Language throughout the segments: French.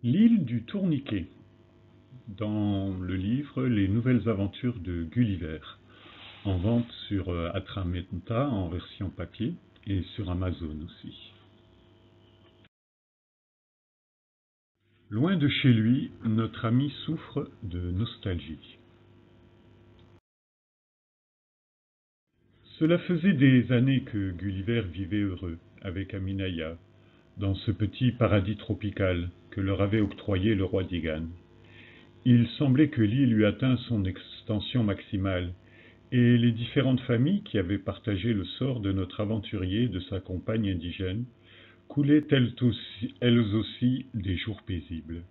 L'île du Tourniquet, dans le livre Les nouvelles aventures de Gulliver, en vente sur Atramenta en version papier et sur Amazon aussi. Loin de chez lui, notre ami souffre de nostalgie. Cela faisait des années que Gulliver vivait heureux avec Aminaya, dans ce petit paradis tropical que leur avait octroyé le roi d'Igan. Il semblait que l'île eût atteint son extension maximale, et les différentes familles qui avaient partagé le sort de notre aventurier et de sa compagne indigène coulaient elles aussi des jours paisibles.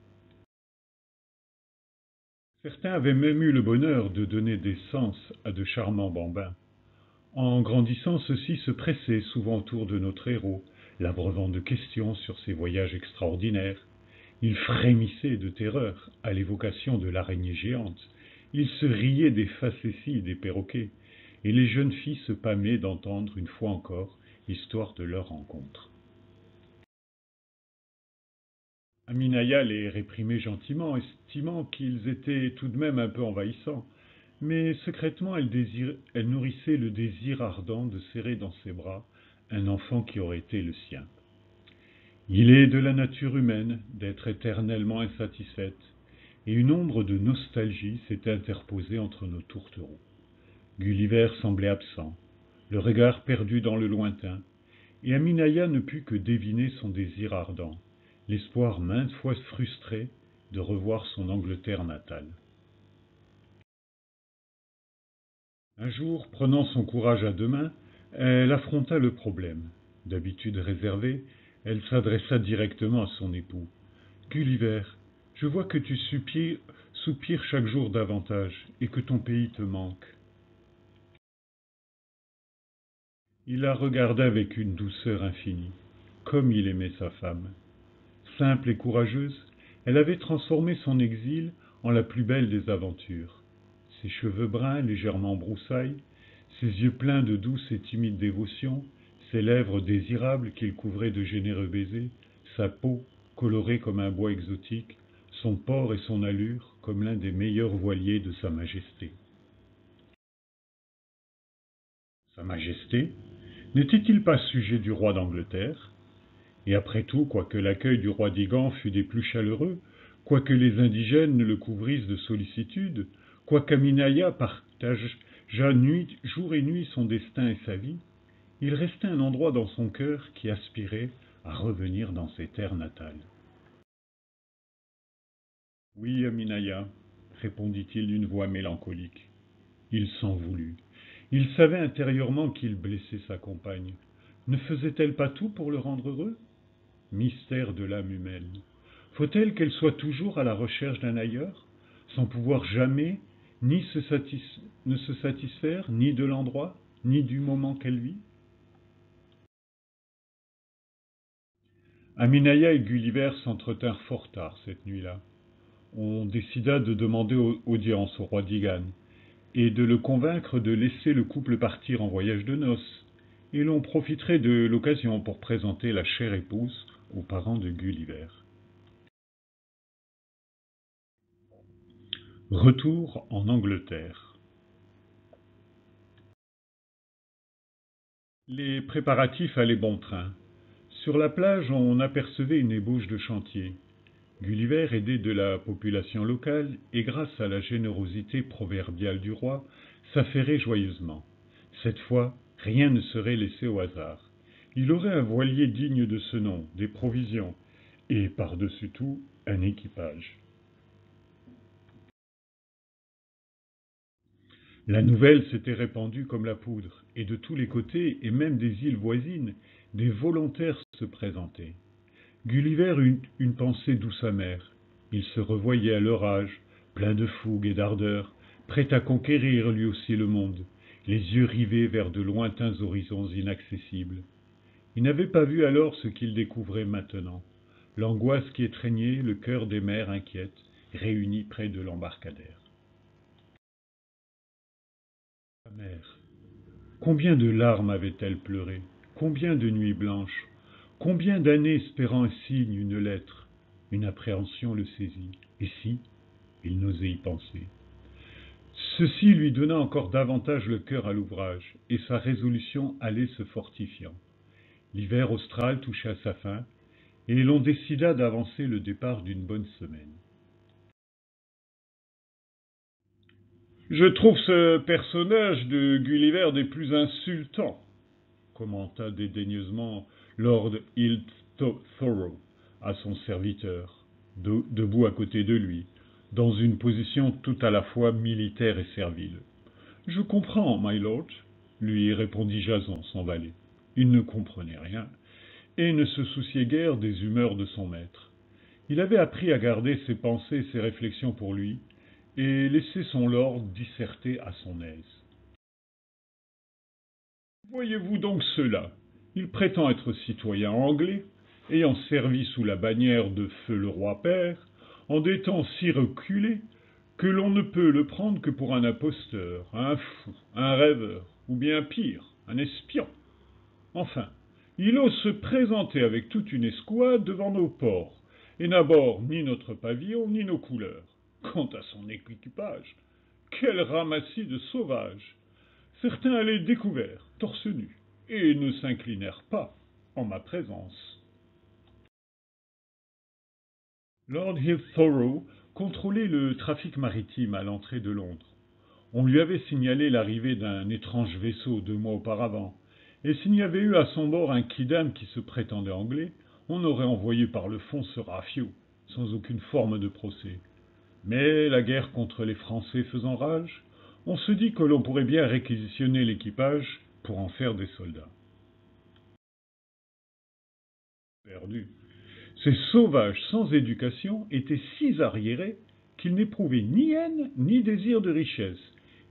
Certains avaient même eu le bonheur de donner des sens à de charmants bambins. En grandissant, ceux-ci se pressaient souvent autour de notre héros, l'abreuvant de questions sur ses voyages extraordinaires. Ils frémissaient de terreur à l'évocation de l'araignée géante. Ils se riaient des facéties des perroquets, et les jeunes filles se pâmaient d'entendre une fois encore l'histoire de leur rencontre. Aminaya les réprimait gentiment, estimant qu'ils étaient tout de même un peu envahissants, mais secrètement elle nourrissait le désir ardent de serrer dans ses bras un enfant qui aurait été le sien. Il est de la nature humaine d'être éternellement insatisfaite, et une ombre de nostalgie s'était interposée entre nos tourtereaux. Gulliver semblait absent, le regard perdu dans le lointain, et Aminaya ne put que deviner son désir ardent, l'espoir maintes fois frustré de revoir son Angleterre natale. Un jour, prenant son courage à deux mains, elle affronta le problème. D'habitude réservée, elle s'adressa directement à son époux. Gulliver, je vois que tu soupires chaque jour davantage, et que ton pays te manque. Il la regarda avec une douceur infinie, comme il aimait sa femme. Simple et courageuse, elle avait transformé son exil en la plus belle des aventures. Ses cheveux bruns légèrement broussailles, ses yeux pleins de douce et timide dévotion, ses lèvres désirables qu'il couvrait de généreux baisers, sa peau colorée comme un bois exotique, son port et son allure comme l'un des meilleurs voiliers de Sa Majesté. Sa Majesté n'était-il pas sujet du roi d'Angleterre? Et après tout, quoique l'accueil du roi d'Igan fût des plus chaleureux, quoique les indigènes le couvrissent de sollicitude, quoiqu'Aminaya partageât jour et nuit son destin et sa vie, il restait un endroit dans son cœur qui aspirait à revenir dans ses terres natales. Oui, Aminaya, répondit-il d'une voix mélancolique. Il s'en voulut. Il savait intérieurement qu'il blessait sa compagne. Ne faisait-elle pas tout pour le rendre heureux? Mystère de l'âme humaine. Faut-elle qu'elle soit toujours à la recherche d'un ailleurs, sans pouvoir jamais ne se satisfaire ni de l'endroit, ni du moment qu'elle vit? Aminaya et Gulliver s'entretinrent fort tard cette nuit-là. On décida de demander audience au roi d'Igan, et de le convaincre de laisser le couple partir en voyage de noces, et l'on profiterait de l'occasion pour présenter la chère épouse aux parents de Gulliver. Retour en Angleterre. Les préparatifs allaient bon train. Sur la plage, on apercevait une ébauche de chantier. Gulliver, aidé de la population locale et grâce à la générosité proverbiale du roi, s'affairait joyeusement. Cette fois, rien ne serait laissé au hasard. Il aurait un voilier digne de ce nom, des provisions, et par-dessus tout, un équipage. La nouvelle s'était répandue comme la poudre, et de tous les côtés, et même des îles voisines, des volontaires se présentaient. Gulliver eut une pensée douce amère. Il se revoyait à leur âge, plein de fougue et d'ardeur, prêt à conquérir lui aussi le monde, les yeux rivés vers de lointains horizons inaccessibles. Il n'avait pas vu alors ce qu'il découvrait maintenant, l'angoisse qui étreignait le cœur des mères inquiètes, réunies près de l'embarcadère. Sa mère, combien de larmes avait-elle pleuré, combien de nuits blanches, combien d'années espérant un signe, une lettre, Une appréhension le saisit. Et si il n'osait y penser. Ceci lui donna encore davantage le cœur à l'ouvrage, et sa résolution allait se fortifiant. L'hiver austral touchait à sa fin, et l'on décida d'avancer le départ d'une bonne semaine. Je trouve ce personnage de Gulliver des plus insultants, commenta dédaigneusement Lord Hilthorrow à son serviteur, debout à côté de lui, dans une position tout à la fois militaire et servile. Je comprends, my lord, lui répondit Jason, son valet. Il ne comprenait rien, et ne se souciait guère des humeurs de son maître. Il avait appris à garder ses pensées et ses réflexions pour lui, et laisser son lord disserter à son aise. Voyez-vous donc cela? Il prétend être citoyen anglais, ayant servi sous la bannière de feu le roi père, en des temps si reculés que l'on ne peut le prendre que pour un imposteur, un fou, un rêveur, ou bien pire, un espion. Enfin, il ose se présenter avec toute une escouade devant nos ports, et n'aborde ni notre pavillon ni nos couleurs. Quant à son équipage, quel ramassis de sauvages! Certains allaient découverts, torse nu, et ne s'inclinèrent pas en ma présence. Lord Hilthorrow contrôlait le trafic maritime à l'entrée de Londres. On lui avait signalé l'arrivée d'un étrange vaisseau 2 mois auparavant, et s'il y avait eu à son bord un quidam qui se prétendait anglais, on aurait envoyé par le fond ce rafio, sans aucune forme de procès. Mais la guerre contre les Français faisant rage, on se dit que l'on pourrait bien réquisitionner l'équipage pour en faire des soldats. Perdu. Ces sauvages sans éducation étaient si arriérés qu'ils n'éprouvaient ni haine ni désir de richesse,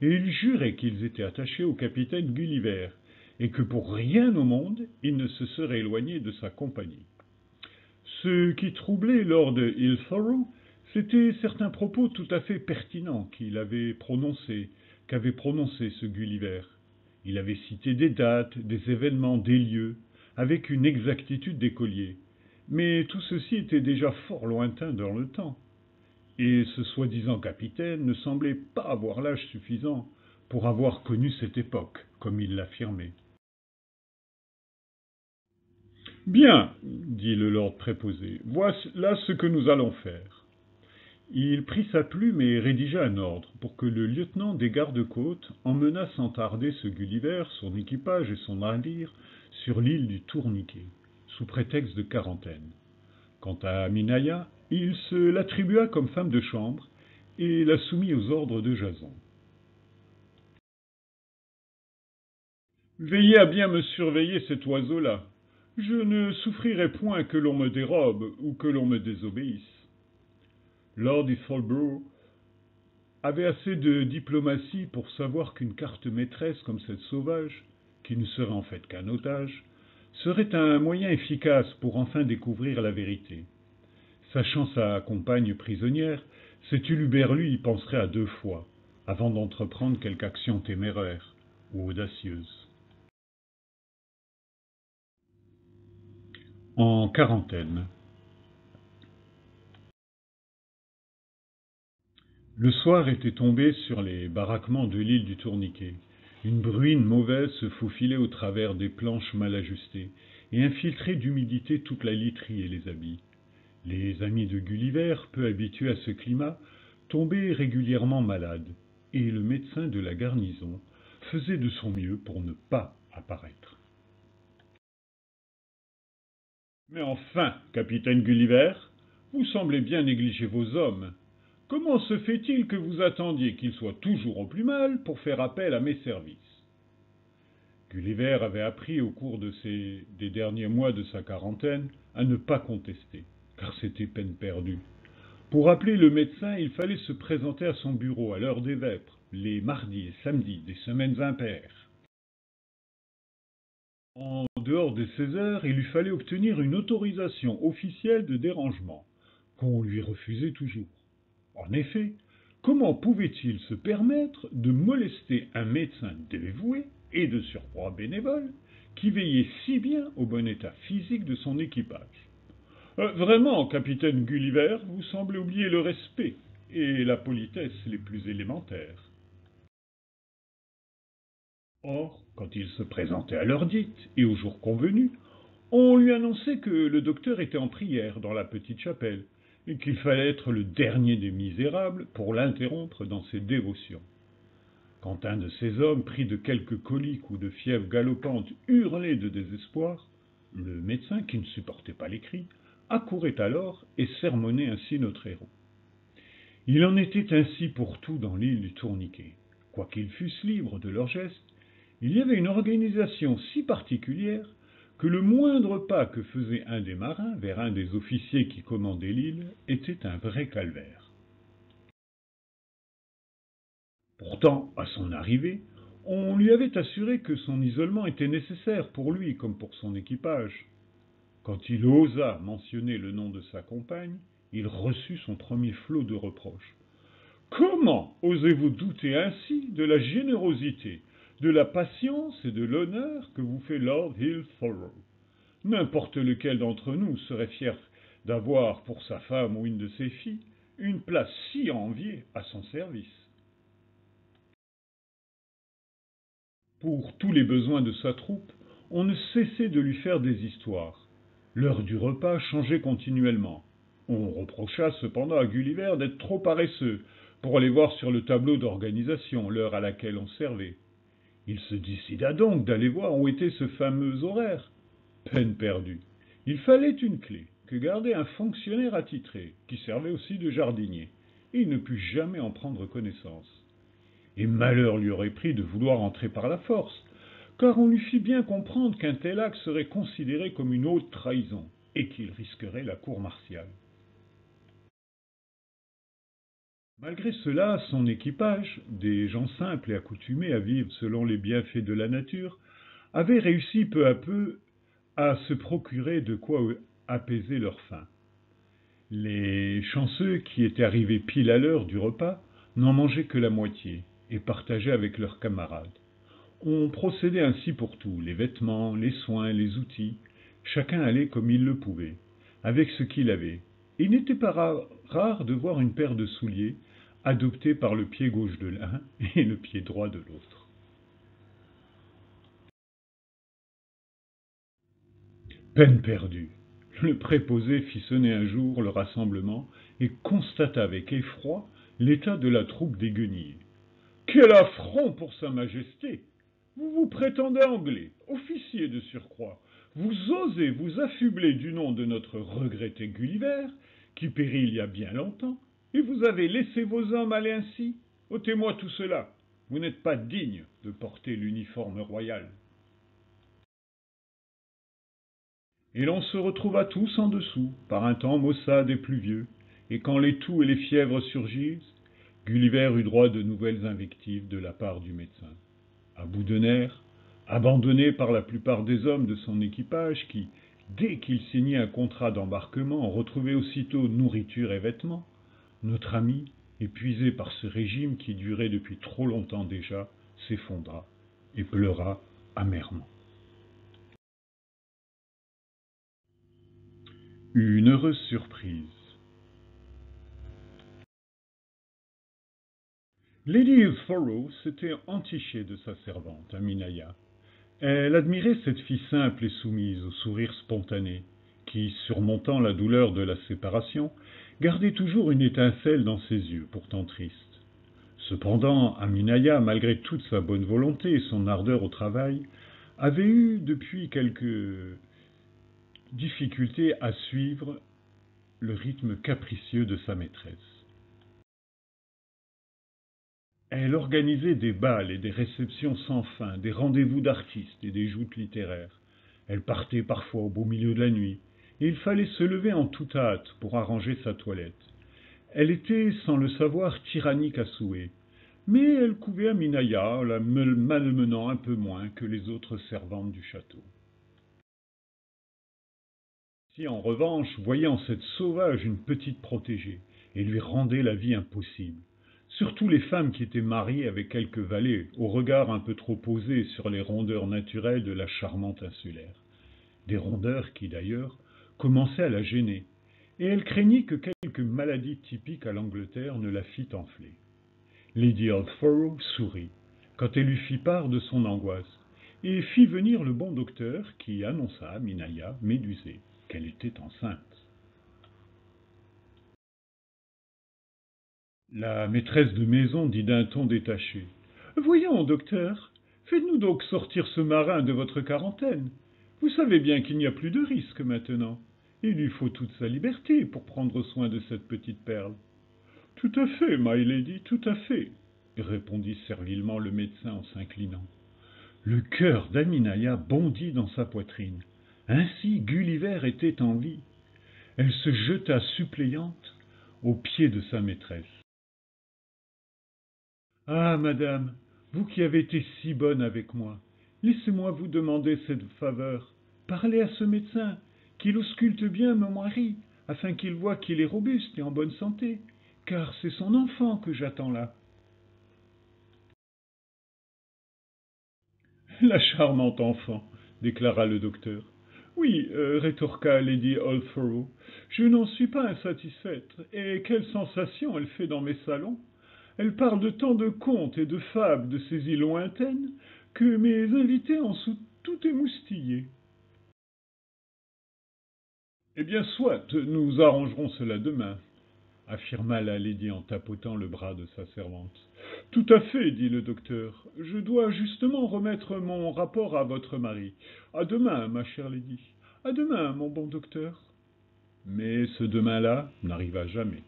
et ils juraient qu'ils étaient attachés au capitaine Gulliver, et que pour rien au monde ils ne se seraient éloignés de sa compagnie. Ce qui troublait Lord Hilthorrow, c'étaient certains propos tout à fait pertinents qu'avait prononcés ce Gulliver. Il avait cité des dates, des événements, des lieux, avec une exactitude d'écolier. Mais tout ceci était déjà fort lointain dans le temps, et ce soi-disant capitaine ne semblait pas avoir l'âge suffisant pour avoir connu cette époque, comme il l'affirmait. Bien, dit le lord préposé, voilà ce que nous allons faire. Il prit sa plume et rédigea un ordre pour que le lieutenant des gardes-côtes emmenât sans tarder ce Gulliver, son équipage et son navire sur l'île du Tourniquet, sous prétexte de quarantaine. Quant à Minaya, il se l'attribua comme femme de chambre et la soumit aux ordres de Jason. Veillez à bien me surveiller cet oiseau-là. Je ne souffrirai point que l'on me dérobe ou que l'on me désobéisse. Lord Hilthorrow avait assez de diplomatie pour savoir qu'une carte maîtresse comme cette sauvage, qui ne serait en fait qu'un otage, serait un moyen efficace pour enfin découvrir la vérité. Sachant sa compagne prisonnière, cet huluberlu y penserait à 2 fois, avant d'entreprendre quelque action téméraire ou audacieuse. En quarantaine. Le soir était tombé sur les baraquements de l'île du Tourniquet. Une bruine mauvaise se faufilait au travers des planches mal ajustées et infiltrait d'humidité toute la literie et les habits. Les amis de Gulliver, peu habitués à ce climat, tombaient régulièrement malades, et le médecin de la garnison faisait de son mieux pour ne pas apparaître. Mais enfin, capitaine Gulliver, vous semblez bien négliger vos hommes. Comment se fait-il que vous attendiez qu'ils soient toujours au plus mal pour faire appel à mes services? Gulliver avait appris au cours des derniers mois de sa quarantaine à ne pas contester, car c'était peine perdue. Pour appeler le médecin, il fallait se présenter à son bureau à l'heure des vêpres, les mardis et samedis des semaines impaires. En dehors de ces heures, il lui fallait obtenir une autorisation officielle de dérangement, qu'on lui refusait toujours. En effet, comment pouvait-il se permettre de molester un médecin dévoué et de surcroît bénévole, qui veillait si bien au bon état physique de son équipage? Vraiment, capitaine Gulliver, vous semblez oublier le respect et la politesse les plus élémentaires. Or, quand il se présentait à l'heure dite et au jour convenu, on lui annonçait que le docteur était en prière dans la petite chapelle, et qu'il fallait être le dernier des misérables pour l'interrompre dans ses dévotions. Quand un de ces hommes, pris de quelque colique ou de fièvre galopante, hurlait de désespoir, le médecin, qui ne supportait pas les cris, accourait alors et sermonnait ainsi notre héros. Il en était ainsi pour tout dans l'île du Tourniquet. Quoiqu'ils fussent libres de leurs gestes, il y avait une organisation si particulière que le moindre pas que faisait un des marins vers un des officiers qui commandaient l'île était un vrai calvaire. Pourtant, à son arrivée, on lui avait assuré que son isolement était nécessaire pour lui comme pour son équipage. Quand il osa mentionner le nom de sa compagne, il reçut son premier flot de reproches. Comment osez-vous douter ainsi de la générosité, de la patience et de l'honneur que vous fait Lord Hillthorough? N'importe lequel d'entre nous serait fier d'avoir pour sa femme ou une de ses filles une place si enviée à son service. Pour tous les besoins de sa troupe, on ne cessait de lui faire des histoires. L'heure du repas changeait continuellement. On reprocha cependant à Gulliver d'être trop paresseux pour aller voir sur le tableau d'organisation l'heure à laquelle on servait. Il se décida donc d'aller voir où était ce fameux horaire. Peine perdue. Il fallait une clé que gardait un fonctionnaire attitré, qui servait aussi de jardinier, et il ne put jamais en prendre connaissance. Et malheur lui aurait pris de vouloir entrer par la force, car on lui fit bien comprendre qu'un tel acte serait considéré comme une haute trahison, et qu'il risquerait la cour martiale. Malgré cela, son équipage, des gens simples et accoutumés à vivre selon les bienfaits de la nature, avait réussi peu à peu à se procurer de quoi apaiser leur faim. Les chanceux qui étaient arrivés pile à l'heure du repas n'en mangeaient que la moitié et partageaient avec leurs camarades. On procédait ainsi pour tout, les vêtements, les soins, les outils. Chacun allait comme il le pouvait, avec ce qu'il avait. Et il n'était pas rare de voir une paire de souliers adoptés par le pied gauche de l'un et le pied droit de l'autre. Peine perdue. Le préposé fit sonner un jour le rassemblement et constata avec effroi l'état de la troupe des guenilles. Quel affront pour sa majesté! Vous vous prétendez anglais, officier de surcroît. Vous osez vous affubler du nom de notre regretté Gulliver, qui périt il y a bien longtemps, et vous avez laissé vos hommes aller ainsi. Ôtez-moi tout cela. Vous n'êtes pas digne de porter l'uniforme royal. Et l'on se retrouva tous en dessous, par un temps maussade et pluvieux, et quand les toux et les fièvres surgissent, Gulliver eut droit de nouvelles invectives de la part du médecin. À bout de nerfs, abandonné par la plupart des hommes de son équipage qui, dès qu'il signait un contrat d'embarquement, retrouvait aussitôt nourriture et vêtements, notre ami, épuisé par ce régime qui durait depuis trop longtemps déjà, s'effondra et pleura amèrement. Une heureuse surprise. Lady Hillsborough s'était entichée de sa servante, Aminaya. Elle admirait cette fille simple et soumise, au sourire spontané, qui, surmontant la douleur de la séparation, gardait toujours une étincelle dans ses yeux, pourtant tristes. Cependant, Aminaya, malgré toute sa bonne volonté et son ardeur au travail, avait eu depuis quelques difficultés à suivre le rythme capricieux de sa maîtresse. Elle organisait des bals et des réceptions sans fin, des rendez-vous d'artistes et des joutes littéraires. Elle partait parfois au beau milieu de la nuit, et il fallait se lever en toute hâte pour arranger sa toilette. Elle était, sans le savoir, tyrannique à souhait, mais elle couvait Aminaya, la malmenant un peu moins que les autres servantes du château. Si, en revanche, voyait en cette sauvage une petite protégée, et lui rendait la vie impossible. Surtout les femmes qui étaient mariées avec quelques valets, au regard un peu trop posé sur les rondeurs naturelles de la charmante insulaire. Des rondeurs qui, d'ailleurs, commençait à la gêner, et elle craignit que quelque maladie typique à l'Angleterre ne la fît enfler. Lady Halford sourit, quand elle lui fit part de son angoisse, et fit venir le bon docteur qui annonça à Minaya, médusée, qu'elle était enceinte. La maîtresse de maison dit d'un ton détaché. Voyons, docteur, faites-nous donc sortir ce marin de votre quarantaine. Vous savez bien qu'il n'y a plus de risque maintenant. Il lui faut toute sa liberté pour prendre soin de cette petite perle. Tout à fait, my lady, tout à fait, répondit servilement le médecin en s'inclinant. Le cœur d'Aminaya bondit dans sa poitrine. Ainsi Gulliver était en vie. Elle se jeta suppléante aux pieds de sa maîtresse. Ah, madame, vous qui avez été si bonne avec moi, laissez-moi vous demander cette faveur. Parlez à ce médecin, qu'il ausculte bien mon mari, afin qu'il voie qu'il est robuste et en bonne santé, car c'est son enfant que j'attends là. La charmante enfant, déclara le docteur. Oui, rétorqua Lady Halford, je n'en suis pas insatisfaite, et quelle sensation elle fait dans mes salons. Elle parle de tant de contes et de fables de ces îles lointaines que mes invités en sont tout émoustillés. Eh bien, soit, nous arrangerons cela demain, affirma la lady en tapotant le bras de sa servante. Tout à fait, dit le docteur. Je dois justement remettre mon rapport à votre mari. À demain, ma chère lady. À demain, mon bon docteur. Mais ce demain-là n'arriva jamais,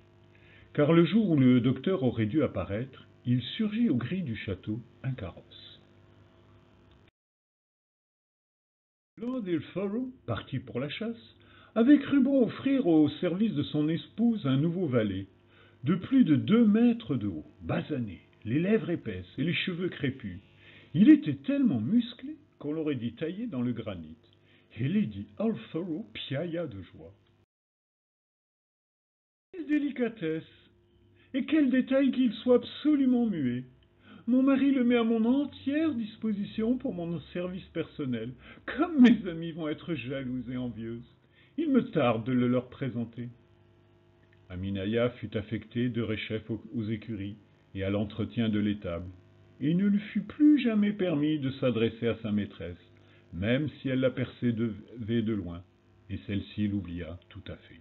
car le jour où le docteur aurait dû apparaître, il surgit aux grilles du château un carrosse. Lord Ilfaro, parti pour la chasse, avait cru bon offrir au service de son épouse un nouveau valet, de plus de 2 mètres de haut, basané, les lèvres épaisses et les cheveux crépus. Il était tellement musclé qu'on l'aurait dit taillé dans le granit, et Lady Halfaro piailla de joie. Quelle délicatesse! Et quel détail qu'il soit absolument muet! Mon mari le met à mon entière disposition pour mon service personnel. Comme mes amis vont être jalouses et envieuses. Il me tarde de le leur présenter. Aminaya fut affectée de réchef aux écuries et à l'entretien de l'étable. Il ne lui fut plus jamais permis de s'adresser à sa maîtresse, même si elle l'apercevait de loin, et celle-ci l'oublia tout à fait.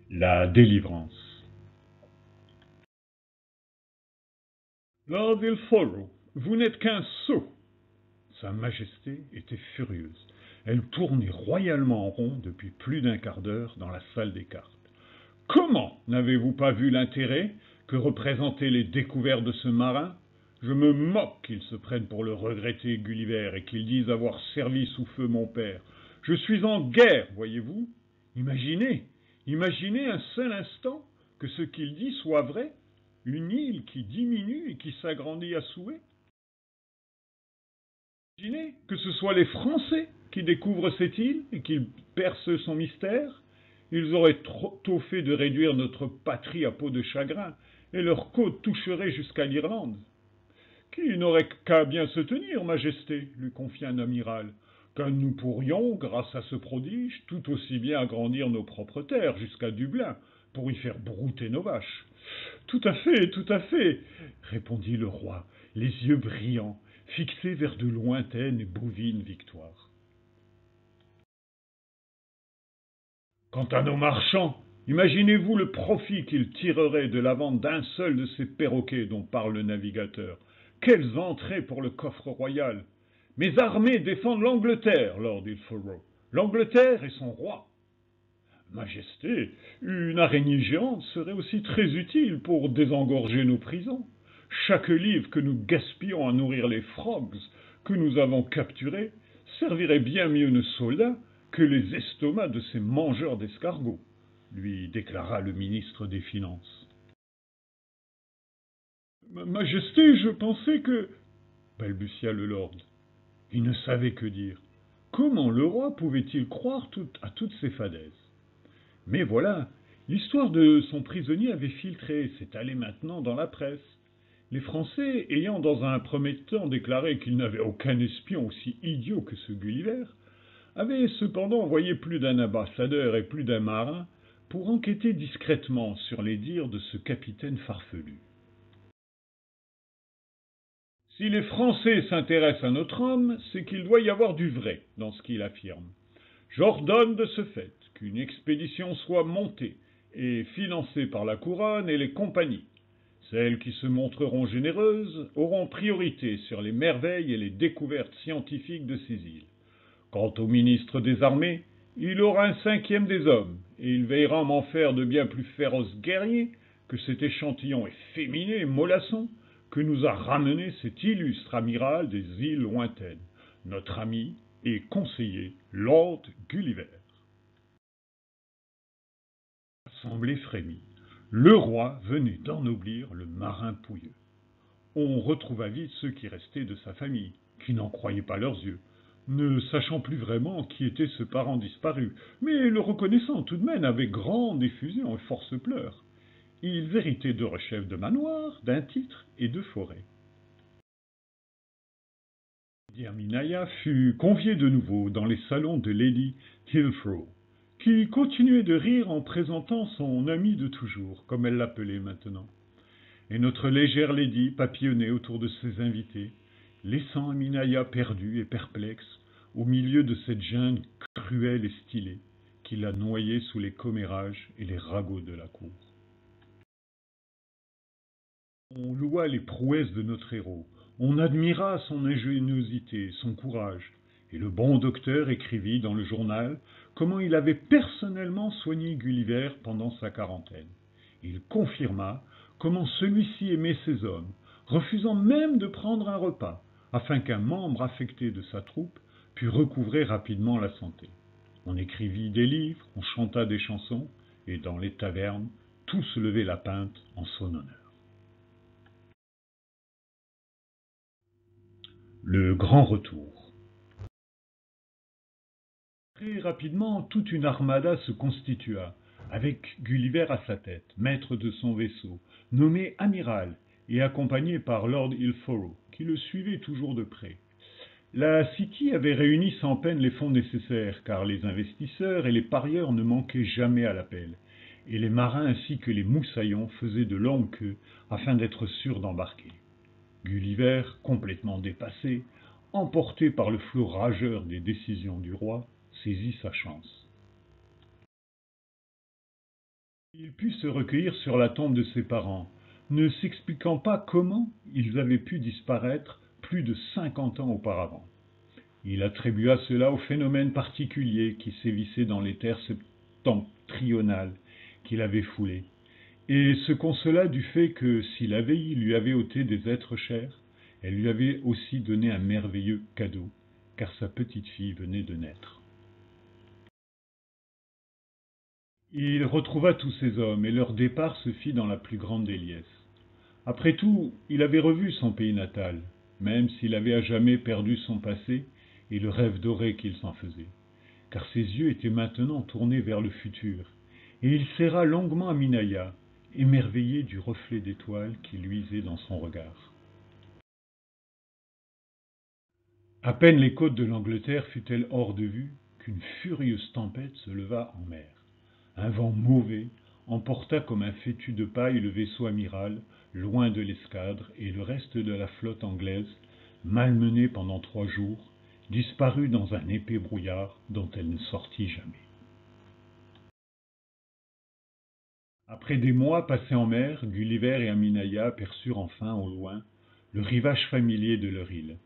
La délivrance. Lord Ilfaro, vous n'êtes qu'un sot. Sa Majesté était furieuse. Elle tournait royalement en rond depuis plus d'un quart d'heure dans la salle des cartes. Comment n'avez-vous pas vu l'intérêt que représentaient les découvertes de ce marin? Je me moque qu'il se prenne pour le regretté Gulliver et qu'il dise avoir servi sous feu mon père. Je suis en guerre, voyez-vous. Imaginez un seul instant que ce qu'il dit soit vrai. Une île qui diminue et qui s'agrandit à souhait. Imaginez que ce soit les Français qui découvrent cette île et qui percent son mystère. Ils auraient trop tôt fait de réduire notre patrie à peau de chagrin, et leurs côtes toucheraient jusqu'à l'Irlande. Qui n'aurait qu'à bien se tenir, Majesté, lui confia un amiral, car nous pourrions, grâce à ce prodige, tout aussi bien agrandir nos propres terres jusqu'à Dublin, pour y faire brouter nos vaches. Tout à fait, répondit le roi, les yeux brillants, fixés vers de lointaines et bovines victoires. Quant à nos marchands, imaginez-vous le profit qu'ils tireraient de la vente d'un seul de ces perroquets dont parle le navigateur. Quelles entrées pour le coffre royal! Mes armées défendent l'Angleterre, Lord Ilfaro. L'Angleterre et son roi. Majesté, une araignée géante serait aussi très utile pour désengorger nos prisons. Chaque livre que nous gaspillons à nourrir les frogs que nous avons capturés servirait bien mieux nos soldats que les estomacs de ces mangeurs d'escargots, lui déclara le ministre des Finances. Majesté, je pensais que... balbutia le lord. Il ne savait que dire. Comment le roi pouvait-il croire à toutes ces fadaises? Mais voilà, l'histoire de son prisonnier avait filtré, s'étalait maintenant dans la presse. Les Français, ayant dans un premier temps déclaré qu'ils n'avaient aucun espion aussi idiot que ce Gulliver, avait cependant envoyé plus d'un ambassadeur et plus d'un marin pour enquêter discrètement sur les dires de ce capitaine farfelu. Si les Français s'intéressent à notre homme, c'est qu'il doit y avoir du vrai dans ce qu'il affirme. J'ordonne de ce fait qu'une expédition soit montée et financée par la couronne et les compagnies. Celles qui se montreront généreuses auront priorité sur les merveilles et les découvertes scientifiques de ces îles. Quant au ministre des Armées, il aura un cinquième des hommes, et il veillera à m'en faire de bien plus féroces guerriers que cet échantillon efféminé et mollasson que nous a ramené cet illustre amiral des îles lointaines, notre ami et conseiller Lord Gulliver. L'assemblée frémit. Le roi venait d'ennoblir le marin pouilleux. On retrouva vite ceux qui restaient de sa famille, qui n'en croyaient pas leurs yeux, ne sachant plus vraiment qui était ce parent disparu, mais le reconnaissant tout de même avec grande effusion et force pleurs. Ils héritaient de rechefs de manoir, d'un titre et de forêt. Lady Aminaya fut conviée de nouveau dans les salons de Lady Tilfrow, qui continuait de rire en présentant son ami de toujours, comme elle l'appelait maintenant. Et notre légère lady papillonnait autour de ses invités, laissant Aminaya perdue et perplexe au milieu de cette jungle cruelle et stylée qui la noyait sous les commérages et les ragots de la cour. On loua les prouesses de notre héros, on admira son ingéniosité, son courage, et le bon docteur écrivit dans le journal comment il avait personnellement soigné Gulliver pendant sa quarantaine. Il confirma comment celui-ci aimait ses hommes, refusant même de prendre un repas, afin qu'un membre affecté de sa troupe pût recouvrer rapidement la santé. On écrivit des livres, on chanta des chansons, et dans les tavernes, tous levaient la pinte en son honneur. Le grand retour. Très rapidement, toute une armada se constitua, avec Gulliver à sa tête, maître de son vaisseau, nommé amiral et accompagné par Lord Ilforo, qui le suivait toujours de près. La City avait réuni sans peine les fonds nécessaires, car les investisseurs et les parieurs ne manquaient jamais à l'appel, et les marins ainsi que les moussaillons faisaient de longues queues afin d'être sûrs d'embarquer. Gulliver, complètement dépassé, emporté par le flot rageur des décisions du roi, saisit sa chance. Il put se recueillir sur la tombe de ses parents, ne s'expliquant pas comment ils avaient pu disparaître plus de 50 ans auparavant. Il attribua cela au phénomène particulier qui sévissait dans les terres septentrionales qu'il avait foulées, et se consola du fait que, si la veille lui avait ôté des êtres chers, elle lui avait aussi donné un merveilleux cadeau, car sa petite fille venait de naître. Il retrouva tous ses hommes, et leur départ se fit dans la plus grande déliesse. Après tout, il avait revu son pays natal, même s'il avait à jamais perdu son passé et le rêve doré qu'il s'en faisait, car ses yeux étaient maintenant tournés vers le futur, et il serra longuement Aminaya, émerveillé du reflet d'étoiles qui luisait dans son regard. À peine les côtes de l'Angleterre fut-elle hors de vue, qu'une furieuse tempête se leva en mer. Un vent mauvais emporta comme un fétu de paille le vaisseau amiral, loin de l'escadre, et le reste de la flotte anglaise, malmenée pendant 3 jours, disparut dans un épais brouillard dont elle ne sortit jamais. Après des mois passés en mer, Gulliver et Aminaya aperçurent enfin, au loin, le rivage familier de leur île.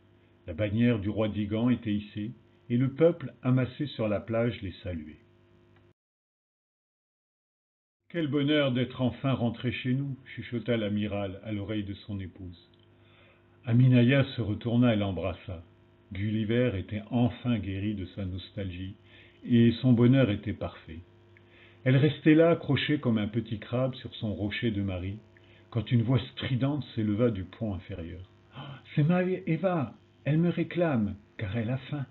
La bannière du roi d'Igan était hissée, et le peuple amassé sur la plage les saluait. « Quel bonheur d'être enfin rentré chez nous !» chuchota l'amiral à l'oreille de son épouse. Aminaya se retourna et l'embrassa. Gulliver était enfin guéri de sa nostalgie, et son bonheur était parfait. Elle restait là, accrochée comme un petit crabe sur son rocher de Marie, quand une voix stridente s'éleva du pont inférieur. « C'est ma Eva, elle me réclame, car elle a faim. »